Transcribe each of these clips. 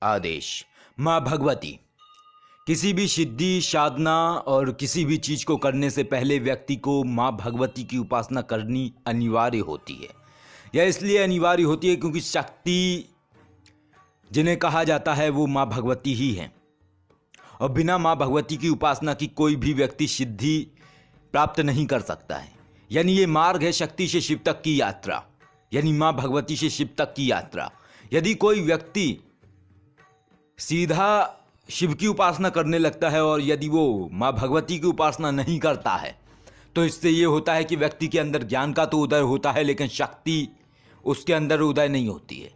आदेश। माँ भगवती। किसी भी सिद्धि, साधना और किसी भी चीज़ को करने से पहले व्यक्ति को माँ भगवती की उपासना करनी अनिवार्य होती है। यह इसलिए अनिवार्य होती है क्योंकि शक्ति जिन्हें कहा जाता है वो माँ भगवती ही हैं, और बिना माँ भगवती की उपासना की कोई भी व्यक्ति सिद्धि प्राप्त नहीं कर सकता है। यानी ये मार्ग है शक्ति से शिव तक की यात्रा, यानी माँ भगवती से शिव तक की यात्रा। यदि कोई व्यक्ति सीधा शिव की उपासना करने लगता है और यदि वो माँ भगवती की उपासना नहीं करता है तो इससे ये होता है कि व्यक्ति के अंदर ज्ञान का तो उदय होता है, लेकिन शक्ति उसके अंदर उदय नहीं होती है।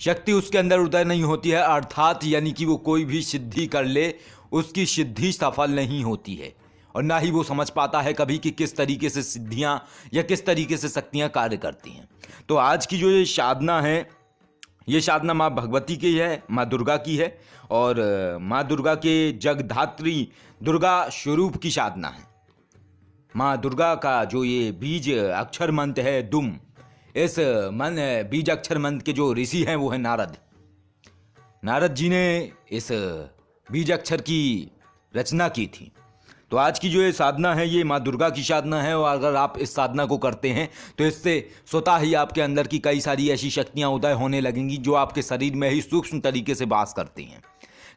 शक्ति उसके अंदर उदय नहीं होती है, अर्थात यानी कि वो कोई भी सिद्धि कर ले उसकी सिद्धि सफल नहीं होती है, और ना ही वो समझ पाता है कभी कि किस तरीके से सिद्धियां या किस तरीके से शक्तियां कार्य करती हैं। तो आज की जो ये साधना है, ये साधना माँ भगवती की है, माँ दुर्गा की है, और माँ दुर्गा के जगधात्री दुर्गा स्वरूप की साधना है। माँ दुर्गा का जो ये बीज अक्षर मंत्र है दुम, इस बीज अक्षर मंत्र के जो ऋषि हैं वो है नारद। नारद जी ने इस बीज अक्षर की रचना की थी। तो आज की जो ये साधना है ये माँ दुर्गा की साधना है, और अगर आप इस साधना को करते हैं तो इससे स्वतः ही आपके अंदर की कई सारी ऐसी शक्तियाँ उदय होने लगेंगी जो आपके शरीर में ही सूक्ष्म तरीके से वास करती हैं।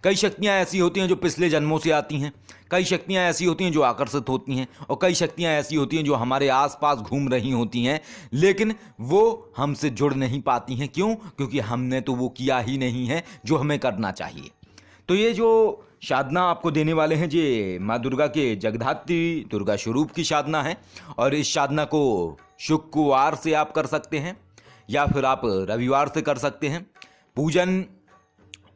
कई शक्तियाँ ऐसी होती हैं जो पिछले जन्मों से आती हैं, कई शक्तियाँ ऐसी होती हैं जो आकर्षित होती हैं, और कई शक्तियाँ ऐसी होती हैं जो हमारे आसपास घूम रही होती हैं, लेकिन वो हमसे जुड़ नहीं पाती हैं। क्यों? क्योंकि हमने तो वो किया ही नहीं है जो हमें करना चाहिए। तो ये जो साधना आपको देने वाले हैं ये माँ दुर्गा के जगधात्री दुर्गा स्वरूप की साधना है, और इस साधना को शुक्रवार से आप कर सकते हैं या फिर आप रविवार से कर सकते हैं। पूजन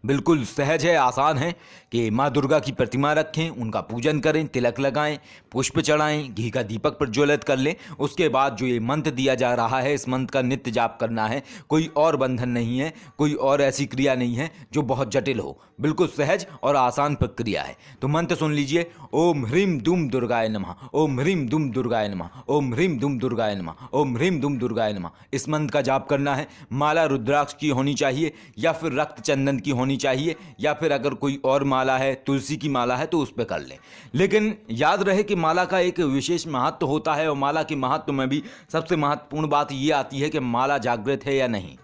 बिल्कुल सहज है, आसान है कि माँ दुर्गा की प्रतिमा रखें, उनका पूजन करें, तिलक लगाएं, पुष्प चढ़ाएं, घी का दीपक प्रज्वलित कर लें। उसके बाद जो ये मंत्र दिया जा रहा है, इस मंत्र का नित्य जाप करना है। कोई और बंधन नहीं है, कोई और ऐसी क्रिया नहीं है जो बहुत जटिल हो, बिल्कुल सहज और आसान प्रक्रिया है। तो मंत्र सुन लीजिए। ओम ह्रीम दुम दुर्गाय नमः, ओम ह्रीम दुम दुर्गाय नमः, ओम ह्रीम दुम दुर्गाय नमः, ओम ह्रीम दुम दुर्गाय नमः। इस मंत्र का जाप करना है। माला रुद्राक्ष की होनी चाहिए या फिर रक्त चंदन की होनी चाहिए, या फिर अगर कोई और माला है, तुलसी की माला है तो उस पर कर लें। लेकिन याद रहे कि माला का एक विशेष महत्व होता है, और माला के महत्व में भी सबसे महत्वपूर्ण बात ये आती है कि माला जागृत है या नहीं।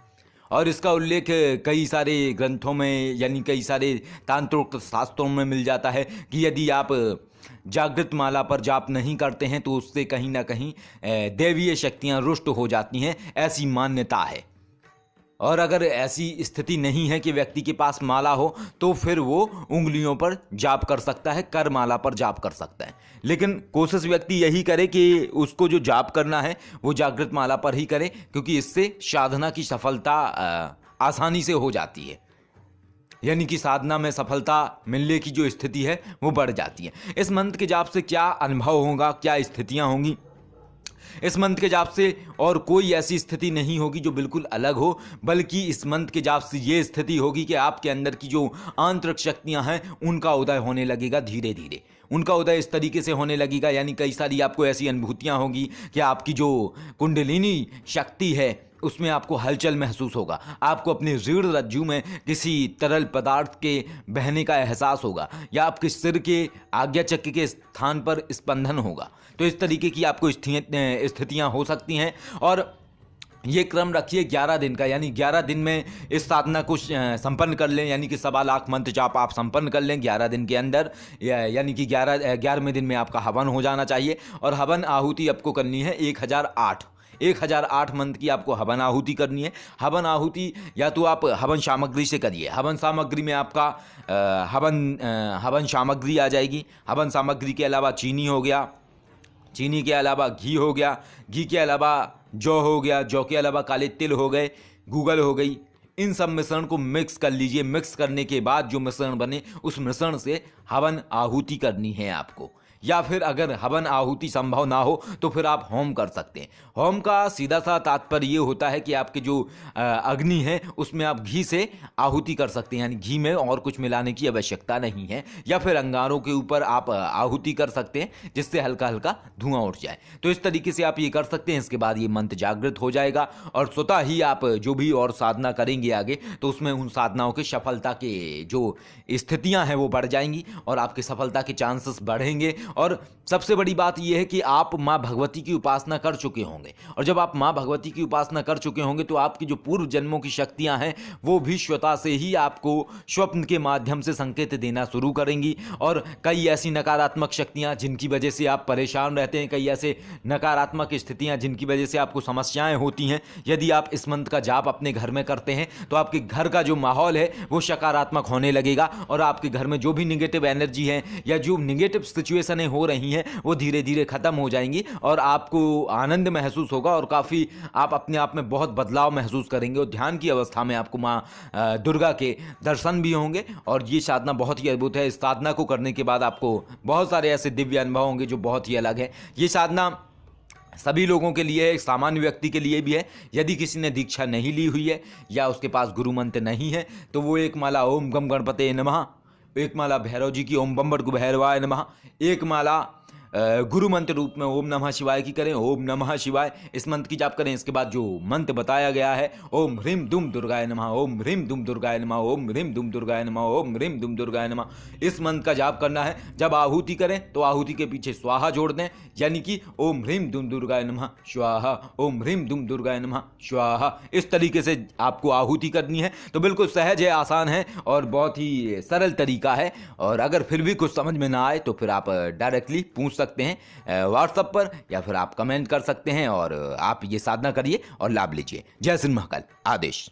और इसका उल्लेख कई सारे ग्रंथों में यानी कई सारे तांत्रिक शास्त्रों में मिल जाता है कि यदि आप जागृत माला पर जाप नहीं करते हैं तो उससे कहीं ना कहीं दैवीय शक्तियां रुष्ट हो जाती हैं, ऐसी मान्यता है। और अगर ऐसी स्थिति नहीं है कि व्यक्ति के पास माला हो तो फिर वो उंगलियों पर जाप कर सकता है, कर माला पर जाप कर सकता है। लेकिन कोशिश व्यक्ति यही करे कि उसको जो जाप करना है वो जागृत माला पर ही करे, क्योंकि इससे साधना की सफलता आसानी से हो जाती है, यानी कि साधना में सफलता मिलने की जो स्थिति है वो बढ़ जाती है। इस मंत्र के जाप से क्या अनुभव होगा, क्या स्थितियाँ होंगी? इस मंत्र के जाप से और कोई ऐसी स्थिति नहीं होगी जो बिल्कुल अलग हो, बल्कि इस मंत्र के जाप से ये स्थिति होगी कि आपके अंदर की जो आंतरिक शक्तियां हैं उनका उदय होने लगेगा। धीरे धीरे उनका उदय इस तरीके से होने लगेगा, यानी कई सारी आपको ऐसी अनुभूतियां होगी कि आपकी जो कुंडलिनी शक्ति है उसमें आपको हलचल महसूस होगा। आपको अपनी रीढ़ रज्जु में किसी तरल पदार्थ के बहने का एहसास होगा, या आपके सिर के आज्ञा चक्र के स्थान पर स्पंदन होगा। तो इस तरीके की आपको स्थितियां हो सकती हैं। और ये क्रम रखिए 11 दिन का, यानी 11 दिन में इस साधना को संपन्न कर लें, यानी कि 1.25 लाख मंत्र जाप आप संपन्न कर लें 11 दिन के अंदर, यानी कि 11वें दिन में आपका हवन हो जाना चाहिए। और हवन आहुति आपको करनी है 1008 मंत्र की आपको हवन आहुति करनी है। हवन आहुति या तो आप हवन सामग्री से करिए। हवन सामग्री में आपका हवन सामग्री आ जाएगी। हवन सामग्री के अलावा चीनी हो गया, चीनी के अलावा घी हो गया, घी के अलावा जौ हो गया, जौ के अलावा काले तिल हो गए, गूगल हो गई। इन सब मिश्रण को मिक्स कर लीजिए। मिक्स करने के बाद जो मिश्रण बने उस मिश्रण से हवन आहुति करनी है आपको। या फिर अगर हवन आहुति संभव ना हो तो फिर आप होम कर सकते हैं। होम का सीधा सा तात्पर्य ये होता है कि आपके जो अग्नि है उसमें आप घी से आहुति कर सकते हैं, यानी घी में और कुछ मिलाने की आवश्यकता नहीं है। या फिर अंगारों के ऊपर आप आहुति कर सकते हैं जिससे हल्का हल्का धुआं उठ जाए। तो इस तरीके से आप ये कर सकते हैं। इसके बाद ये मंत्र जागृत हो जाएगा और स्वतः ही आप जो भी और साधना करेंगे बढ़ेंगे आगे तो उसमें उन साधनाओं के सफलता के जो स्थितियां हैं वो बढ़ जाएंगी और आपके सफलता के चांसेस बढ़ेंगे। और सबसे बड़ी बात यह है कि आप माँ भगवती की उपासना कर चुके होंगे, और जब आप माँ भगवती की उपासना कर चुके होंगे तो आपकी जो पूर्व जन्मों की शक्तियां हैं वो भी स्वतः से ही आपको स्वप्न के माध्यम से संकेत देना शुरू करेंगी। और कई ऐसी नकारात्मक शक्तियां जिनकी वजह से आप परेशान रहते हैं, कई ऐसे नकारात्मक स्थितियां जिनकी वजह से आपको समस्याएं होती हैं, यदि आप इस मंत्र का जाप अपने घर में करते हैं तो आपके घर का जो माहौल है वो सकारात्मक होने लगेगा और आपके घर में जो भी निगेटिव एनर्जी है या जो निगेटिव सिचुएशनें हो रही हैं वो धीरे धीरे खत्म हो जाएंगी और आपको आनंद महसूस होगा और काफ़ी आप अपने आप में बहुत बदलाव महसूस करेंगे। और ध्यान की अवस्था में आपको माँ दुर्गा के दर्शन भी होंगे और ये साधना बहुत ही अद्भुत है। इस साधना को करने के बाद आपको बहुत सारे ऐसे दिव्य अनुभव होंगे जो बहुत ही अलग है। ये साधना सभी लोगों के लिए है, सामान्य व्यक्ति के लिए भी है। यदि किसी ने दीक्षा नहीं ली हुई है या उसके पास गुरु मंत्र नहीं है तो वो एक माला ओम गम गणपते नमः, एक माला भैरव जी की ओम बम बड़ भैरवाय नमः, एक माला गुरु मंत्र रूप में ओम नमः शिवाय की करें, ओम नमः शिवाय इस मंत्र की जाप करें। इसके बाद जो मंत्र बताया गया है ओम ह्रीम दुम दुर्गाय नमः, ओम ह्रीम दुम दुर्गाय नमः, ओम ह्रीम दुम दुर्गाय नमः, ओम ह्रीम दुम दुर्गाय नमः, इस मंत्र का जाप करना है। जब आहुति करें तो आहुति के पीछे स्वाहा जोड़ दें, यानी कि ओम ह्रीम दुम दुर्गाय नमः स्वाहा, ओम ह्रीम दुम दुर्गाय नमः स्वाहा। इस तरीके से आपको आहुति करनी है। तो बिल्कुल सहज है, आसान है और बहुत ही सरल तरीका है। और अगर फिर भी कुछ समझ में ना आए तो फिर आप डायरेक्टली पूछ सकते हैं व्हाट्सएप पर या फिर आप कमेंट कर सकते हैं और आप ये साधना करिए और लाभ लीजिए। जय श्री महाकाल। आदेश।